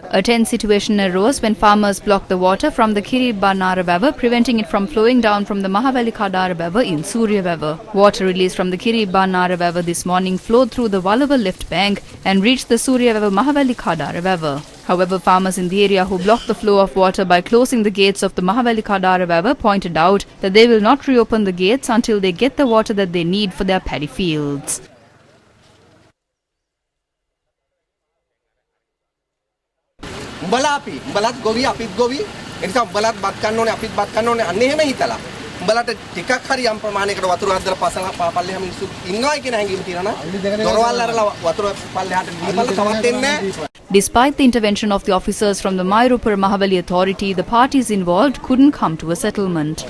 A tense situation arose when farmers blocked the water from the Kiri-Banara River, preventing it from flowing down from the Mahaveli-Kadara River in Surya River. Water released from the Kiri-Banara River this morning flowed through the Valava left bank and reached the Surya River Mahaveli-Kadara River. However, farmers in the area who blocked the flow of water by closing the gates of the Mahaveli-Kadara River pointed out that they will not reopen the gates until they get the water that they need for their paddy fields. උඹලත් ගොවි අපිත් ගොවි ඒ නිසා උඹලත් බත් කන්න ඕනේ අපිත් බත් කන්න ඕනේ අන්න එහෙම හිතලා උඹලට ටිකක් හරි යම් ප්‍රමාණයකට වතුර හදලා පල්ලෙහාම මිනිස්සු ඉන්නවයි කියන හැඟීම තියෙනවා නේ දොරවල් අරලා වතුර පල්ලෙහාට දීපල්ල තවත් එන්නේ. Despite the intervention of the officers from the Mayurupura Mahaveli authority, the parties involved couldn't come to a settlement.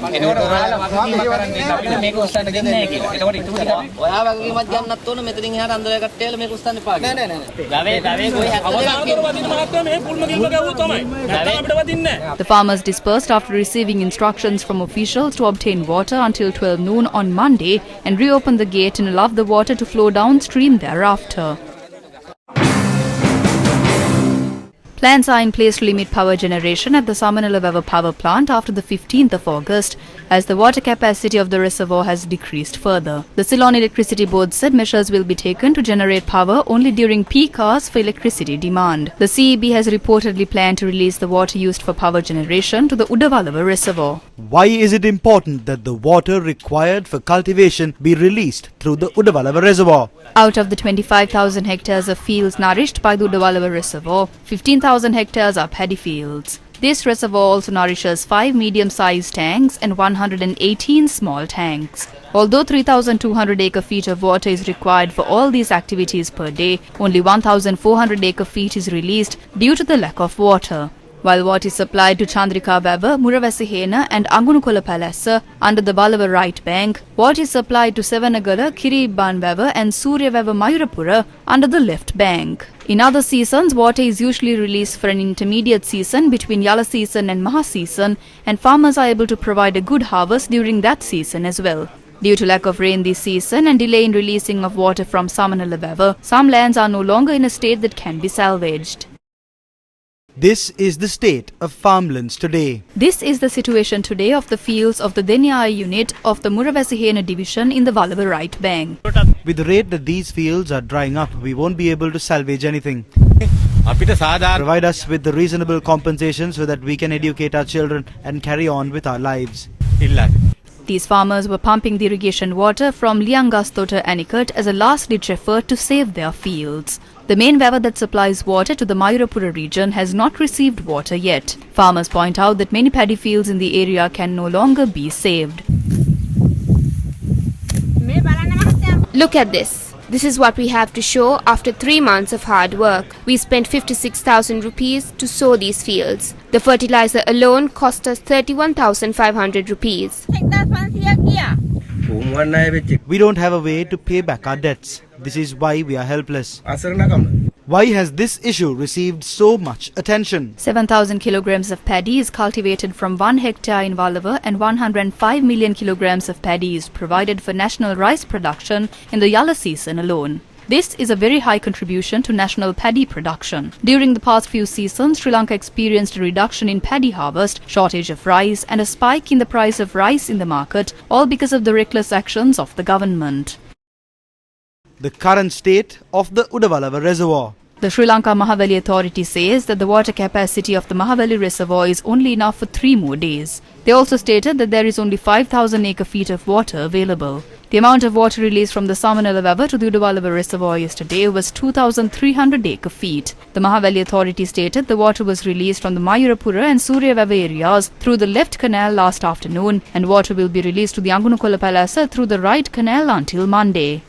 The farmers dispersed after receiving instructions from officials to obtain water until 12 noon on Monday and reopen the gate and allow the water to flow downstream thereafter. Plans are in place to limit power generation at the Samanala power plant after the 15th of August, as the water capacity of the reservoir has decreased further. The Ceylon Electricity Board said measures will be taken to generate power only during peak hours for electricity demand. The CEB has reportedly planned to release the water used for power generation to the Udavalava reservoir. Why is it important that the water required for cultivation be released through the Udavalava reservoir? Out of the 25,000 hectares of fields nourished by the Udavalava reservoir, 15,000 hectares are paddy fields. This reservoir also nourishes 5 medium-sized tanks and 118 small tanks. Although 3,200 acre-feet of water is required for all these activities per day, only 1,400 acre-feet is released due to the lack of water. While water is supplied to Chandrika Vava, Muravasihena and Angunukola Palasa under the Valava right bank, water is supplied to Sevanagala, Kiriban Vava and Surya Vava Mayurapura under the left bank. In other seasons, water is usually released for an intermediate season between Yala season and Maha season, and farmers are able to provide a good harvest during that season as well. Due to lack of rain this season and delay in releasing of water from Samanala Vava, some lands are no longer in a state that can be salvaged. This is the state of farmlands today. This is the situation today of the fields of the Deniai unit of the Muravasihena division in the Valava right bank. With the rate that these fields are drying up, we won't be able to salvage anything. Provide us with the reasonable compensation so that we can educate our children and carry on with our lives. These farmers were pumping the irrigation water from Liangastota Anicut as a last-ditch effort to save their fields. The main vava that supplies water to the Mayurapura region has not received water yet. Farmers point out that many paddy fields in the area can no longer be saved. Look at this. This is what we have to show after 3 months of hard work. We spent 56,000 rupees to sow these fields. The fertilizer alone cost us 31,500 rupees. We don't have a way to pay back our debts. This is why we are helpless. Why has this issue received so much attention? 7,000 kilograms of paddy is cultivated from 1 hectare in Valava and 105 million kilograms of paddy is provided for national rice production in the Yala season alone. This is a very high contribution to national paddy production. During the past few seasons, Sri Lanka experienced a reduction in paddy harvest, shortage of rice and a spike in the price of rice in the market, all because of the reckless actions of the government. The current state of the Udavalava reservoir. The Sri Lanka Mahaveli authority says that the water capacity of the Mahaveli reservoir is only enough for 3 more days. They also stated that there is only 5,000 acre-feet of water available. The amount of water released from the Samanala Vava to the Udavalava reservoir yesterday was 2,300 acre-feet. The Mahaveli authority stated the water was released from the Mayurapura and Surya Vava areas through the left canal last afternoon, and water will be released to the Angunukola Palasa through the right canal until Monday.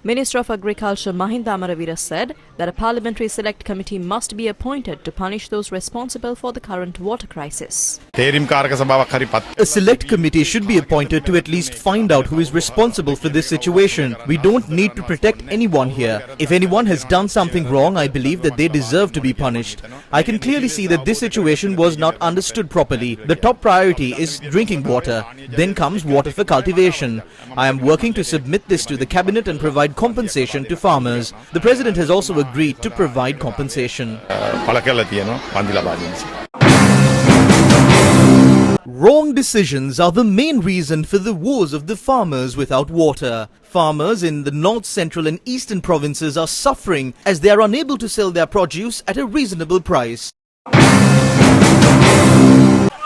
Minister of Agriculture Mahinda Amaravira said that a parliamentary select committee must be appointed to punish those responsible for the current water crisis. A select committee should be appointed to at least find out who is responsible for this situation. We don't need to protect anyone here. If anyone has done something wrong, I believe that they deserve to be punished. I can clearly see that this situation was not understood properly. The top priority is drinking water. Then comes water for cultivation. I am working to submit this to the cabinet and provide compensation to farmers. The president has also agreed to provide compensation. Wrong decisions are the main reason for the woes of the farmers without water. Farmers in the north, central and eastern provinces are suffering as they are unable to sell their produce at a reasonable price.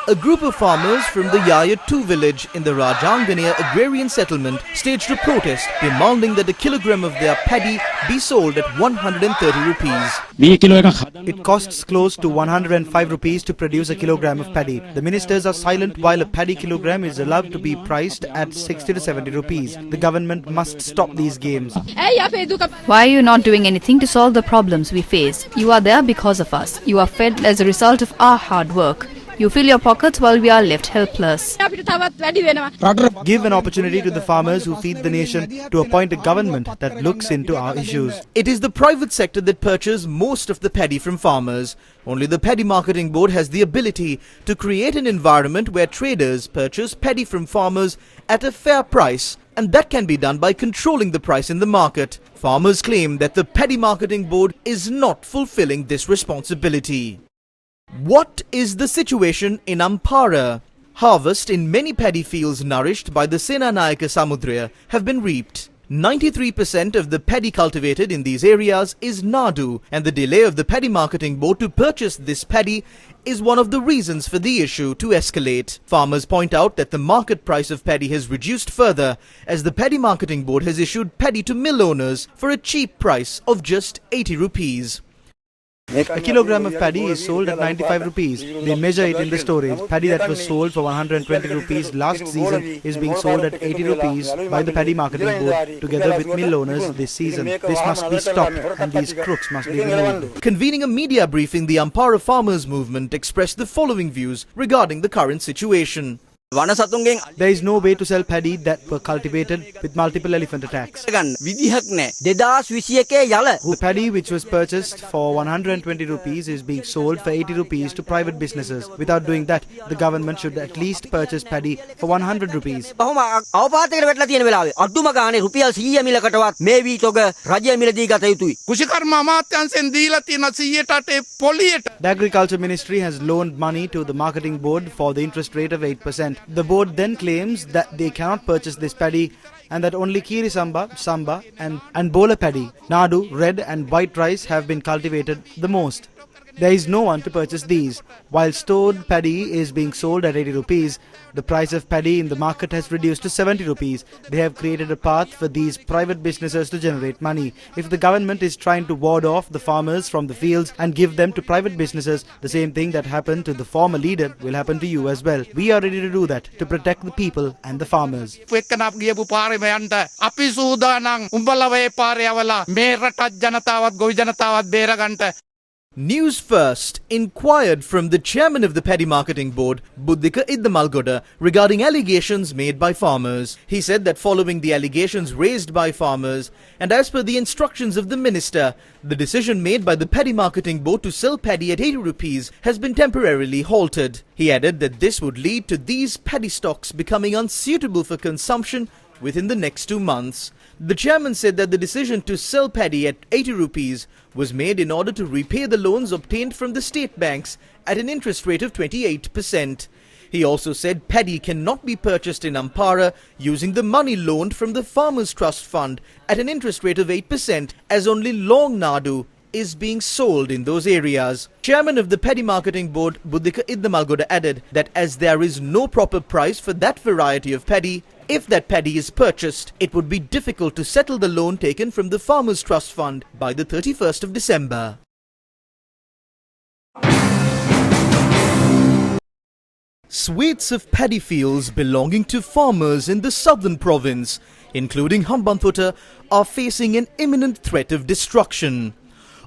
A group of farmers from the Yaya 2 village in the Rajangania agrarian settlement staged a protest demanding that a kilogram of their paddy be sold at 130 rupees. It costs close to 105 rupees to produce a kilogram of paddy. The ministers are silent while a paddy kilogram is allowed to be priced at 60 to 70 rupees. The government must stop these games. Why are you not doing anything to solve the problems we face? You are there because of us. You are fed as a result of our hard work. You fill your pockets while we are left helpless. Give an opportunity to the farmers who feed the nation to appoint a government that looks into our issues. It is the private sector that purchases most of the paddy from farmers. Only the Paddy Marketing Board has the ability to create an environment where traders purchase paddy from farmers at a fair price, and that can be done by controlling the price in the market. Farmers claim that the Paddy Marketing Board is not fulfilling this responsibility. What is the situation in Ampara? Harvest in many paddy fields nourished by the Senanayaka Samudra have been reaped. 93% of the paddy cultivated in these areas is Nadu, and the delay of the Paddy Marketing Board to purchase this paddy is one of the reasons for the issue to escalate. Farmers point out that the market price of paddy has reduced further as the Paddy Marketing Board has issued paddy to mill owners for a cheap price of just 80 rupees. A kilogram of paddy is sold at 95 rupees. They measure it in the storage. Paddy that was sold for 120 rupees last season is being sold at 80 rupees by the Paddy Marketing Board together with mill owners this season. This must be stopped and these crooks must be removed. Convening a media briefing, the Ampara Farmers Movement expressed the following views regarding the current situation. There is no way to sell paddy that were cultivated with multiple elephant attacks. The paddy which was purchased for 120 rupees is being sold for 80 rupees to private businesses. Without doing that, the government should at least purchase paddy for 100 rupees. The Agriculture Ministry has loaned money to the marketing board for the interest rate of 8%. The board then claims that they cannot purchase this paddy and that only Kiri Samba and Bola paddy, Nadu, red and white rice have been cultivated the most. There is no one to purchase these. While stored paddy is being sold at 80 rupees, the price of paddy in the market has reduced to 70 rupees. They have created a path for these private businesses to generate money. If the government is trying to ward off the farmers from the fields and give them to private businesses, the same thing that happened to the former leader will happen to you as well. We are ready to do that, to protect the people and the farmers. News First inquired from the chairman of the Paddy Marketing Board, Buddhika Iddamalgoda, regarding allegations made by farmers. He said that following the allegations raised by farmers, and as per the instructions of the minister, the decision made by the Paddy Marketing Board to sell paddy at 80 rupees has been temporarily halted. He added that this would lead to these paddy stocks becoming unsuitable for consumption within the next 2 months. The chairman said that the decision to sell paddy at 80 rupees was made in order to repay the loans obtained from the state banks at an interest rate of 28%. He also said paddy cannot be purchased in Ampara using the money loaned from the Farmers Trust Fund at an interest rate of 8%, as only long Nadu is being sold in those areas. Chairman of the Paddy Marketing Board, Buddhika Iddamalgoda, added that as there is no proper price for that variety of paddy, if that paddy is purchased, it would be difficult to settle the loan taken from the Farmers Trust Fund by the 31st of December. Swathes of paddy fields belonging to farmers in the southern province, including Hambantota, are facing an imminent threat of destruction.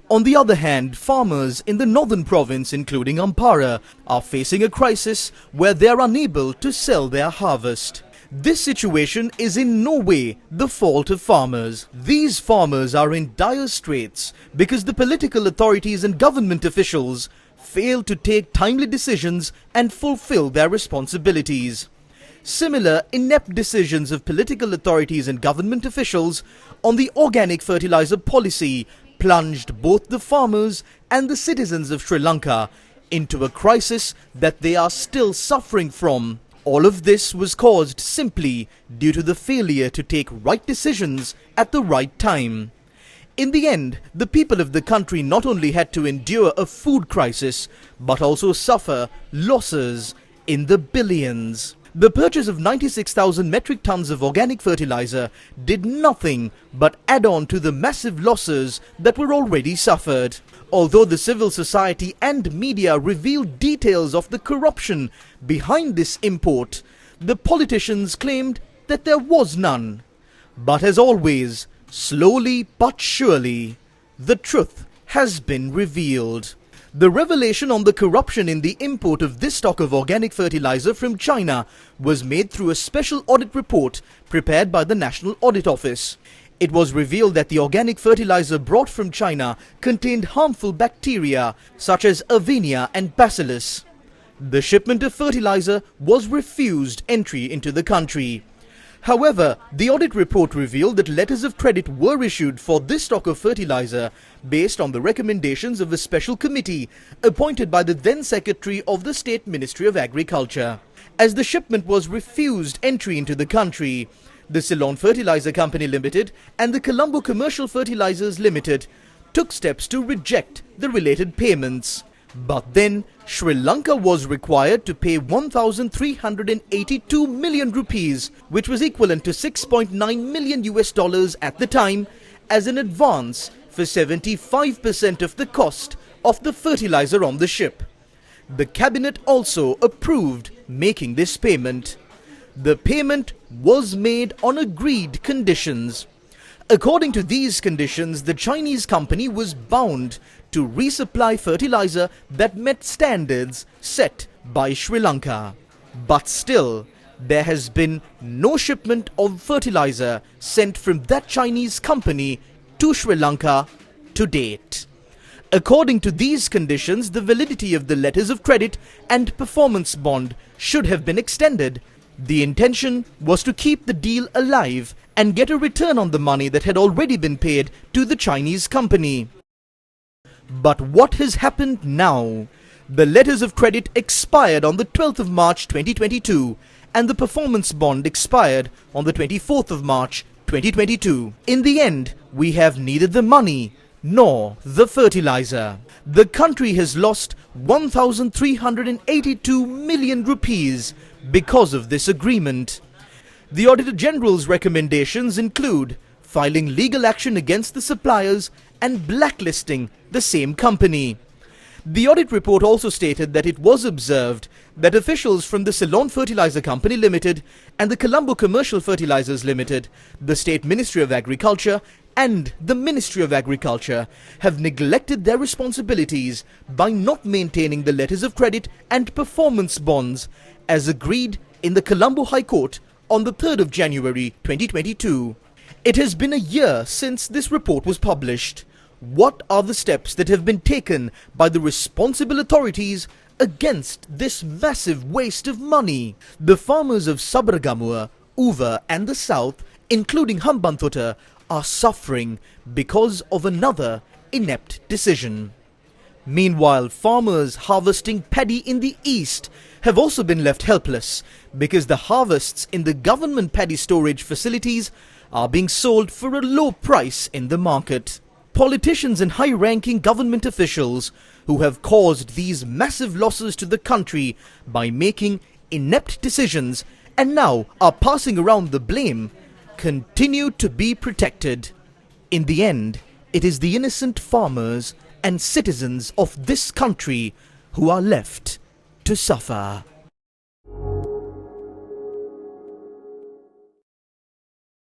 On the other hand, farmers in the northern province, including Ampara, are facing a crisis where they are unable to sell their harvest. This situation is in no way the fault of farmers. These farmers are in dire straits because the political authorities and government officials failed to take timely decisions and fulfill their responsibilities. Similar inept decisions of political authorities and government officials on the organic fertilizer policy plunged both the farmers and the citizens of Sri Lanka into a crisis that they are still suffering from. All of this was caused simply due to the failure to take right decisions at the right time. In the end, the people of the country not only had to endure a food crisis, but also suffer losses in the billions. The purchase of 96,000 metric tons of organic fertilizer did nothing but add on to the massive losses that were already suffered. Although the civil society and media revealed details of the corruption behind this import, the politicians claimed that there was none. But as always, slowly but surely, the truth has been revealed. The revelation on the corruption in the import of this stock of organic fertilizer from China was made through a special audit report prepared by the National Audit Office. It was revealed that the organic fertilizer brought from China contained harmful bacteria such as Avinia and Bacillus. The shipment of fertilizer was refused entry into the country. However, the audit report revealed that letters of credit were issued for this stock of fertilizer based on the recommendations of a special committee appointed by the then Secretary of the State Ministry of Agriculture. As the shipment was refused entry into the country, the Ceylon Fertilizer Company Limited and the Colombo Commercial Fertilizers Limited took steps to reject the related payments. But then, Sri Lanka was required to pay 1,382 million rupees, which was equivalent to $6.9 million at the time, as an advance for 75% of the cost of the fertilizer on the ship. The cabinet also approved making this payment. The payment was made on agreed conditions. According to these conditions, the Chinese company was bound to resupply fertilizer that met standards set by Sri Lanka. But still, there has been no shipment of fertilizer sent from that Chinese company to Sri Lanka to date. According to these conditions, the validity of the letters of credit and performance bond should have been extended. The intention was to keep the deal alive and get a return on the money that had already been paid to the Chinese company. But what has happened now? The letters of credit expired on the 12th of March 2022 and the performance bond expired on the 24th of March 2022. In the end, we have neither the money nor the fertilizer. The country has lost 1,382 million rupees because of this agreement. The Auditor General's recommendations include filing legal action against the suppliers and blacklisting the same company. The audit report also stated that it was observed that officials from the Ceylon Fertilizer Company Limited and the Colombo Commercial Fertilizers Limited, the State Ministry of Agriculture and the Ministry of Agriculture have neglected their responsibilities by not maintaining the letters of credit and performance bonds as agreed in the Colombo High Court on the 3rd of January 2022. It has been a year since this report was published. What are the steps that have been taken by the responsible authorities against this massive waste of money? The farmers of Sabragamua, Uva and the south, including Hambantota, are suffering because of another inept decision. Meanwhile, farmers harvesting paddy in the east have also been left helpless because the harvests in the government paddy storage facilities are being sold for a low price in the market. Politicians and high-ranking government officials who have caused these massive losses to the country by making inept decisions and now are passing around the blame continue to be protected. In the end, it is the innocent farmers and citizens of this country who are left to suffer.